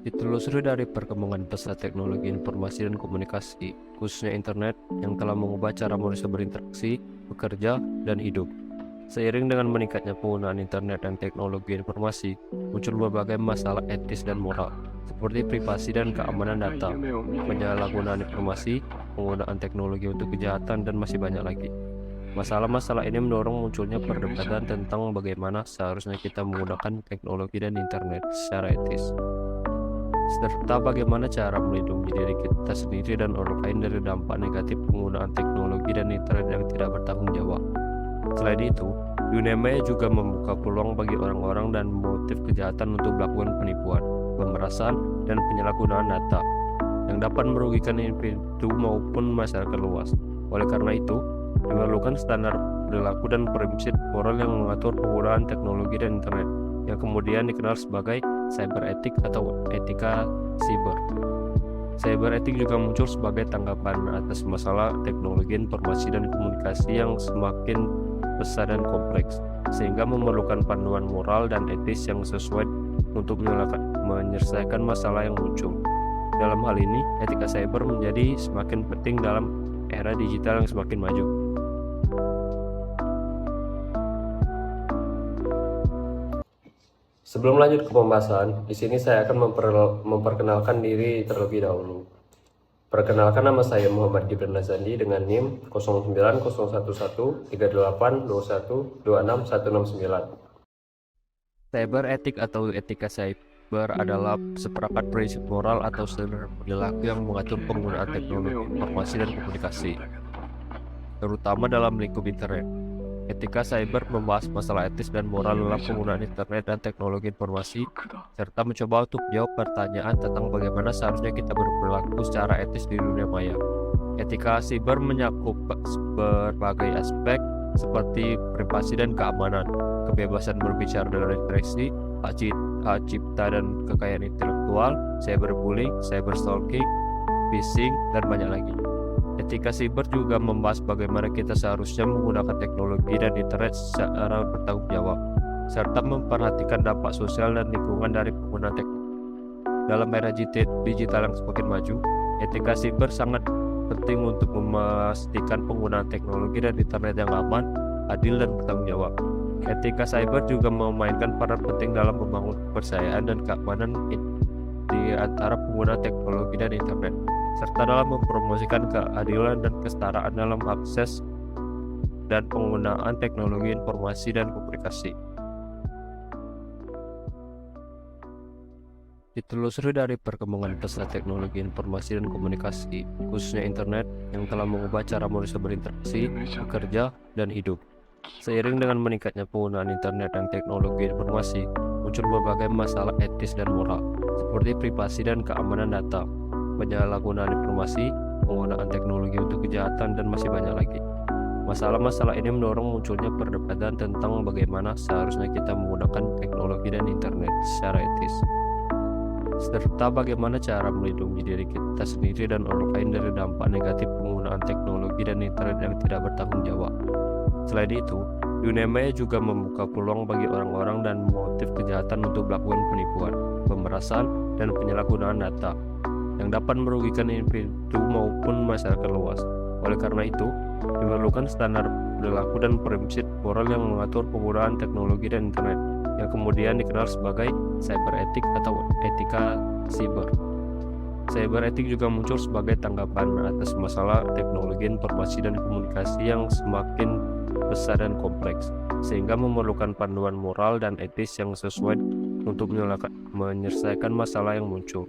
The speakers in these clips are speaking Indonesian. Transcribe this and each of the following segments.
Ditelusuri dari perkembangan pesat teknologi informasi dan komunikasi, khususnya internet, yang telah mengubah cara manusia berinteraksi, bekerja, dan hidup. Seiring dengan meningkatnya penggunaan internet dan teknologi informasi, muncul berbagai masalah etis dan moral, seperti privasi dan keamanan data, penyalahgunaan informasi, penggunaan teknologi untuk kejahatan, dan masih banyak lagi. Masalah-masalah ini mendorong munculnya perdebatan tentang bagaimana seharusnya kita menggunakan teknologi dan internet secara etis, serta bagaimana cara melindungi diri kita sendiri dan orang lain dari dampak negatif penggunaan teknologi dan internet yang tidak bertanggung jawab. Selain itu, dunia maya juga membuka peluang bagi orang-orang dan motif kejahatan untuk melakukan penipuan, pemerasan, dan penyalahgunaan data yang dapat merugikan individu maupun masyarakat luas. Oleh karena itu, diperlukan standar perilaku dan prinsip moral yang mengatur penggunaan teknologi dan internet, yang kemudian dikenal sebagai cyber etik atau etika siber. Cyber etik juga muncul sebagai tanggapan atas masalah teknologi informasi dan komunikasi yang semakin besar dan kompleks, sehingga memerlukan panduan moral dan etis yang sesuai untuk menyelesaikan masalah yang muncul. Dalam hal ini, etika cyber menjadi semakin penting dalam era digital yang semakin maju. Sebelum lanjut ke pembahasan, di sini saya akan memperkenalkan diri terlebih dahulu. Perkenalkan, nama saya Muhammad Gibran Nazandi dengan NIM 090113826169. Cyber etik atau etika cyber adalah seperangkat prinsip moral atau standar perilaku yang mengatur penggunaan teknologi informasi dan komunikasi, terutama dalam lingkup internet. Etika cyber membahas masalah etis dan moral dalam penggunaan internet dan teknologi informasi, serta mencoba untuk menjawab pertanyaan tentang bagaimana seharusnya kita berperilaku secara etis di dunia maya. Etika cyber menyakup berbagai aspek seperti privasi dan keamanan, kebebasan berbicara dan ekspresi, hak cipta dan kekayaan intelektual, cyberbullying, cyberstalking, phishing, dan banyak lagi. Etika siber juga membahas bagaimana kita seharusnya menggunakan teknologi dan internet secara bertanggung jawab, serta memperhatikan dampak sosial dan lingkungan dari penggunaan teknologi. Dalam era digital yang semakin maju, etika siber sangat penting untuk memastikan penggunaan teknologi dan internet yang aman, adil, dan bertanggung jawab. Etika cyber juga memainkan peran penting dalam membangun kepercayaan dan keamanan di antara pengguna teknologi dan internet, serta dalam mempromosikan keadilan dan kesetaraan dalam akses dan penggunaan teknologi informasi dan komunikasi. Ditelusuri dari perkembangan pesat teknologi informasi dan komunikasi, khususnya internet, yang telah mengubah cara manusia berinteraksi, bekerja, dan hidup. Seiring dengan meningkatnya penggunaan internet dan teknologi informasi, muncul berbagai masalah etis dan moral, seperti privasi dan keamanan data, penyalahgunaan informasi, penggunaan teknologi untuk kejahatan, dan masih banyak lagi. Masalah-masalah ini mendorong munculnya perdebatan tentang bagaimana seharusnya kita menggunakan teknologi dan internet secara etis, serta bagaimana cara melindungi diri kita sendiri dan orang lain dari dampak negatif penggunaan teknologi dan internet yang tidak bertanggung jawab. Selain itu, dunia maya juga membuka peluang bagi orang-orang dan motif kejahatan untuk melakukan penipuan, pemerasan, dan penyalahgunaan data yang dapat merugikan individu maupun masyarakat luas. Oleh karena itu, diperlukan standar perilaku dan prinsip moral yang mengatur penggunaan teknologi dan internet, yang kemudian dikenal sebagai cyber etik atau etika siber. Cyber etik juga muncul sebagai tanggapan atas masalah teknologi informasi dan komunikasi yang semakin besar dan kompleks, sehingga memerlukan panduan moral dan etis yang sesuai untuk menyelesaikan masalah yang muncul.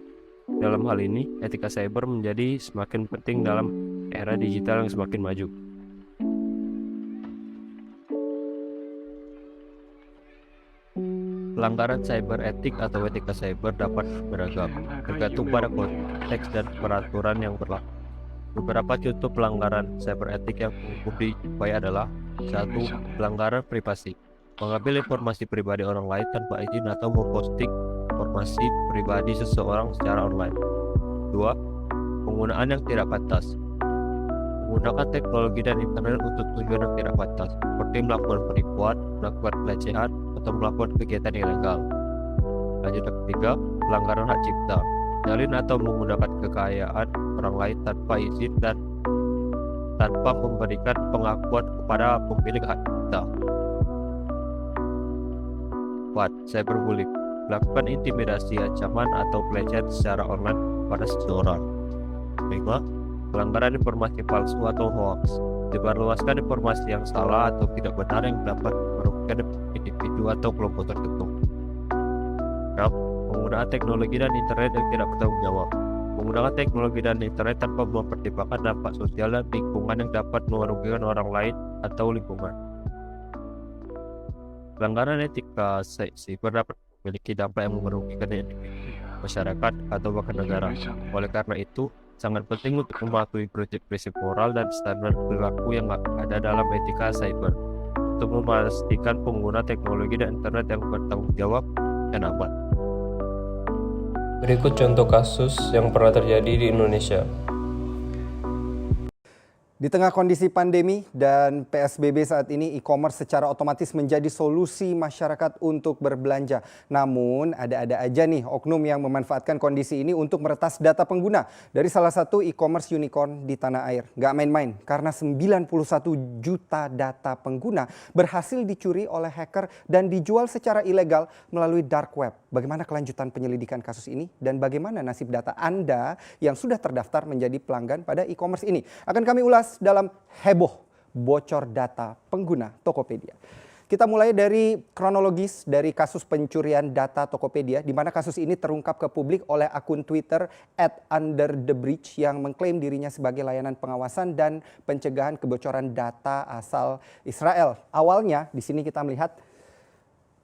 Dalam hal ini, etika cyber menjadi semakin penting dalam era digital yang semakin maju. Pelanggaran cyber etik atau etika cyber dapat beragam, tergantung pada konteks dan peraturan yang berlaku. Beberapa contoh pelanggaran cyber etik yang umum dijumpai adalah: 1. Pelanggaran privasi, mengambil informasi pribadi orang lain tanpa izin atau memposting informasi pribadi seseorang secara online. 2. Penggunaan yang tidak pantas, menggunakan teknologi dan internet untuk tujuan yang tidak pantas, seperti melakukan penipuan, melakukan pelecehan, atau melakukan kegiatan ilegal. Lanjut yang ketiga, pelanggaran hak cipta, menyalin atau menggunakan kekayaan orang lain tanpa izin dan tanpa memberikan pengakuan kepada pemilik hak cipta. 4. Cyberbullying, melakukan intimidasi, ancaman, atau pelecehan secara online pada seseorang. 5. Pelanggaran informasi palsu atau hoax, dibarluaskan informasi yang salah atau tidak benar yang dapat merugikan individu atau kelompok tertentu. 6. Penggunaan teknologi dan internet yang tidak bertanggung jawab, menggunakan teknologi dan internet tanpa mempertimbangkan dampak sosial dan lingkungan yang dapat merugikan orang lain atau lingkungan. Pelanggaran etika cyber dapat memiliki dampak yang merugikan individu, masyarakat, atau bahkan negara. Oleh karena itu, sangat penting untuk mematuhi prinsip-prinsip moral dan standar perilaku yang ada dalam etika cyber untuk memastikan pengguna teknologi dan internet yang bertanggung jawab dan aman. Berikut contoh kasus yang pernah terjadi di Indonesia. Di tengah kondisi pandemi dan PSBB saat ini, e-commerce secara otomatis menjadi solusi masyarakat untuk berbelanja. Namun ada-ada aja nih oknum yang memanfaatkan kondisi ini untuk meretas data pengguna dari salah satu e-commerce unicorn di tanah air. Gak main-main karena 91 juta data pengguna berhasil dicuri oleh hacker dan dijual secara ilegal melalui dark web. Bagaimana kelanjutan penyelidikan kasus ini dan bagaimana nasib data Anda yang sudah terdaftar menjadi pelanggan pada e-commerce ini? Akan kami ulas dalam heboh bocor data pengguna Tokopedia. Kita mulai dari kronologis dari kasus pencurian data Tokopedia, di mana kasus ini terungkap ke publik oleh akun Twitter @underthebridge yang mengklaim dirinya sebagai layanan pengawasan dan pencegahan kebocoran data asal Israel. Awalnya di sini kita melihat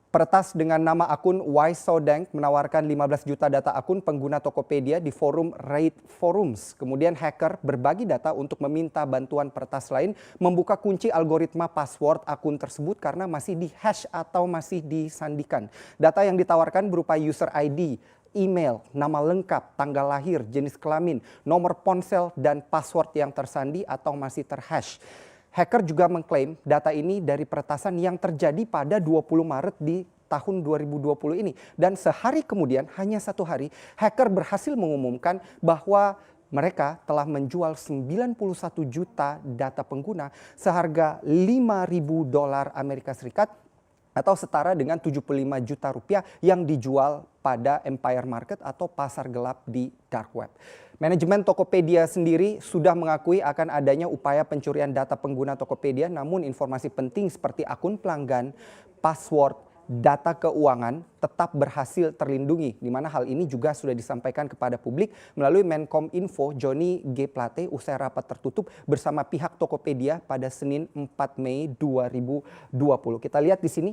peretas dengan nama akun Waisodank menawarkan 15 juta data akun pengguna Tokopedia di forum Raid Forums. Kemudian hacker berbagi data untuk meminta bantuan peretas lain membuka kunci algoritma password akun tersebut karena masih di-hash atau masih disandikan. Data yang ditawarkan berupa user ID, email, nama lengkap, tanggal lahir, jenis kelamin, nomor ponsel, dan password yang tersandi atau masih terhash. Hacker juga mengklaim data ini dari peretasan yang terjadi pada 20 Maret di tahun 2020 ini. Dan sehari kemudian, hanya satu hari, hacker berhasil mengumumkan bahwa mereka telah menjual 91 juta data pengguna seharga $5.000 Amerika Serikat atau setara dengan 75 juta rupiah yang dijual pada Empire Market atau pasar gelap di dark web. Manajemen Tokopedia sendiri sudah mengakui akan adanya upaya pencurian data pengguna Tokopedia, namun informasi penting seperti akun pelanggan, password, data keuangan tetap berhasil terlindungi, di mana hal ini juga sudah disampaikan kepada publik melalui Menkominfo Johnny G. Plate usai rapat tertutup bersama pihak Tokopedia pada Senin 4 Mei 2020. Kita lihat di sini,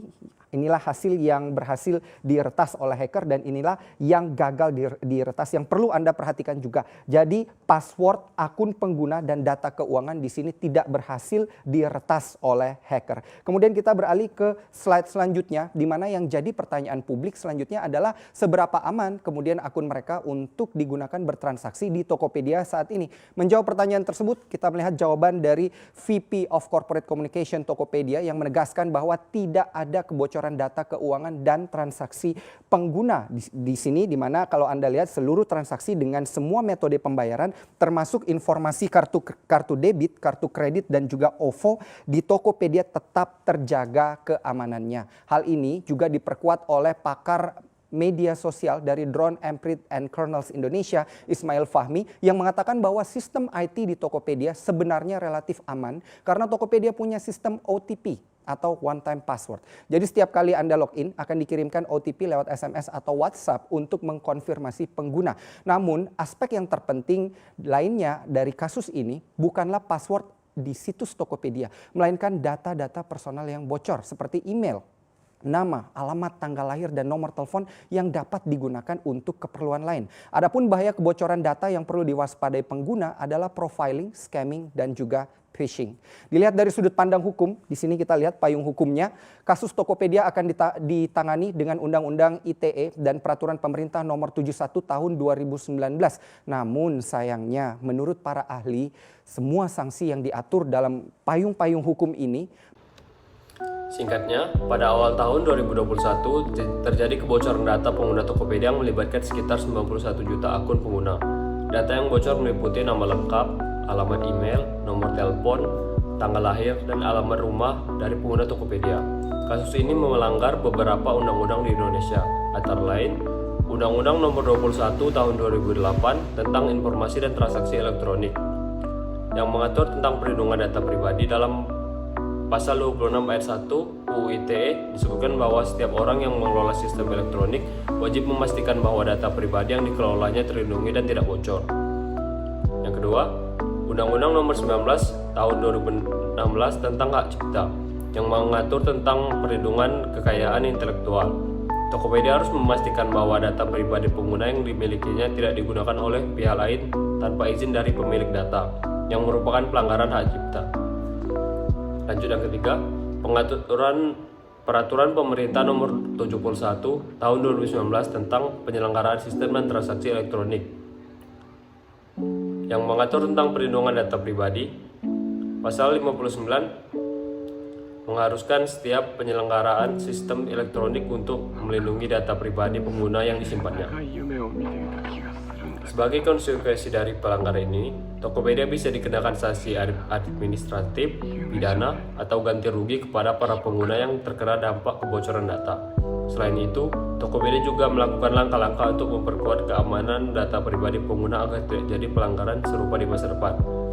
inilah hasil yang berhasil diretas oleh hacker dan inilah yang gagal diretas yang perlu Anda perhatikan juga. Jadi password akun pengguna dan data keuangan di sini tidak berhasil diretas oleh hacker. Kemudian kita beralih ke slide selanjutnya, di mana yang jadi pertanyaan publik selanjutnya adalah seberapa aman kemudian akun mereka untuk digunakan bertransaksi di Tokopedia saat ini. Menjawab pertanyaan tersebut, kita melihat jawaban dari VP of Corporate Communication Tokopedia yang menegaskan bahwa tidak ada kebocoran data keuangan dan transaksi pengguna di sini, di mana kalau Anda lihat seluruh transaksi dengan semua metode pembayaran termasuk informasi kartu debit, kartu kredit dan juga OVO di Tokopedia tetap terjaga keamanannya. Hal ini juga diperkuat oleh pakar media sosial dari Drone Emprit and Kernels Indonesia, Ismail Fahmi, yang mengatakan bahwa sistem IT di Tokopedia sebenarnya relatif aman karena Tokopedia punya sistem OTP atau one time password. Jadi setiap kali Anda login akan dikirimkan OTP lewat SMS atau WhatsApp untuk mengkonfirmasi pengguna. Namun aspek yang terpenting lainnya dari kasus ini bukanlah password di situs Tokopedia, melainkan data-data personal yang bocor seperti email, nama, alamat, tanggal lahir, dan nomor telepon yang dapat digunakan untuk keperluan lain. Adapun bahaya kebocoran data yang perlu diwaspadai pengguna adalah profiling, scamming, dan juga phishing. Dilihat dari sudut pandang hukum, di sini kita lihat payung hukumnya. Kasus Tokopedia akan ditangani dengan Undang-Undang ITE dan Peraturan Pemerintah Nomor 71 Tahun 2019. Namun sayangnya, menurut para ahli, semua sanksi yang diatur dalam payung-payung hukum ini Singkatnya, pada awal tahun 2021 terjadi kebocoran data pengguna Tokopedia yang melibatkan sekitar 91 juta akun pengguna. Data yang bocor meliputi nama lengkap, alamat email, nomor telepon, tanggal lahir, dan alamat rumah dari pengguna Tokopedia. Kasus ini melanggar beberapa undang-undang di Indonesia, antara lain Undang-Undang Nomor 21 Tahun 2008 tentang Informasi dan Transaksi Elektronik yang mengatur tentang perlindungan data pribadi. Dalam Pasal 26 ayat 1 UU ITE disebutkan bahwa setiap orang yang mengelola sistem elektronik wajib memastikan bahwa data pribadi yang dikelolanya terlindungi dan tidak bocor. Yang kedua, Undang-Undang Nomor 19 Tahun 2016 tentang Hak Cipta yang mengatur tentang perlindungan kekayaan intelektual. Tokopedia harus memastikan bahwa data pribadi pengguna yang dimilikinya tidak digunakan oleh pihak lain tanpa izin dari pemilik data, yang merupakan pelanggaran hak cipta. Lanjut yang ketiga, Peraturan Pemerintah Nomor 71 Tahun 2019 tentang penyelenggaraan sistem dan transaksi elektronik yang mengatur tentang perlindungan data pribadi. Pasal 59 mengharuskan setiap penyelenggaraan sistem elektronik untuk melindungi data pribadi pengguna yang disimpannya. Sebagai konsekuensi dari pelanggaran ini, Tokopedia bisa dikenakan sanksi administratif, pidana, atau ganti rugi kepada para pengguna yang terkena dampak kebocoran data. Selain itu, Tokopedia juga melakukan langkah-langkah untuk memperkuat keamanan data pribadi pengguna agar tidak jadi pelanggaran serupa di masa depan.